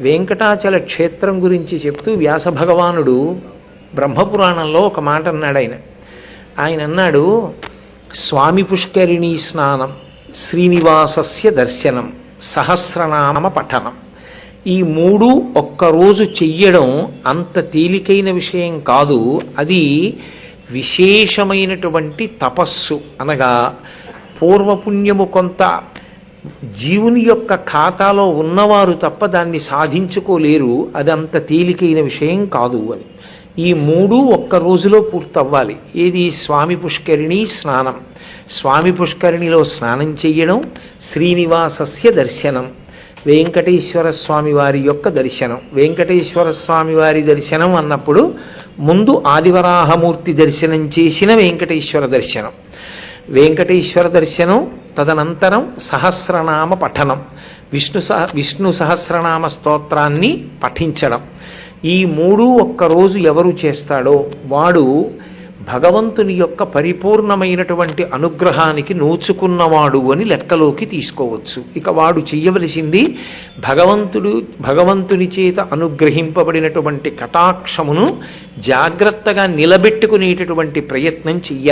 వెంకటాచల క్షేత్రం గురించి చెప్తూ వ్యాస భగవానుడు బ్రహ్మపురాణంలో ఒక మాట అన్నాడు. ఆయన అన్నాడు, స్వామి పుష్కరిణీ స్నానం, శ్రీనివాసస్య దర్శనం, సహస్రనామ పఠనం. ఈ మూడు ఒక్కరోజు చెయ్యడం అంత తేలికైన విషయం కాదు. అది విశేషమైనటువంటి తపస్సు. అనగా పూర్వపుణ్యము కొంత జీవుని యొక్క ఖాతాలో ఉన్నవారు తప్ప దాన్ని సాధించుకోలేరు. అది అంత తేలికైన విషయం కాదు అని. ఈ మూడు ఒక్క రోజులో పూర్తవ్వాలి. ఏది? స్వామి పుష్కరిణి స్నానం, స్వామి పుష్కరిణిలో స్నానం చెయ్యడం, శ్రీనివాసస్య దర్శనం, వెంకటేశ్వర స్వామి వారి యొక్క దర్శనం. వెంకటేశ్వర స్వామి వారి దర్శనం అన్నప్పుడు ముందు ఆదివరాహమూర్తి దర్శనం చేసిన వెంకటేశ్వర దర్శనం, వెంకటేశ్వర దర్శనం, తదనంతరం సహస్రనామ పఠనం, విష్ణు సహస్రనామ స్తోత్రాన్ని పఠించడం. ఈ మూడు ఒక్కరోజు ఎవరు చేస్తాడో వాడు భగవంతుని యొక్క పరిపూర్ణమైనటువంటి అనుగ్రహానికి నోచుకున్నవాడు అని లెక్కలోకి తీసుకోవచ్చు. ఇక వాడు చెయ్యవలసింది భగవంతుని చేత అనుగ్రహింపబడినటువంటి కటాక్షమును జాగ్రత్తగా నిలబెట్టుకునేటటువంటి ప్రయత్నం చెయ్యాలి.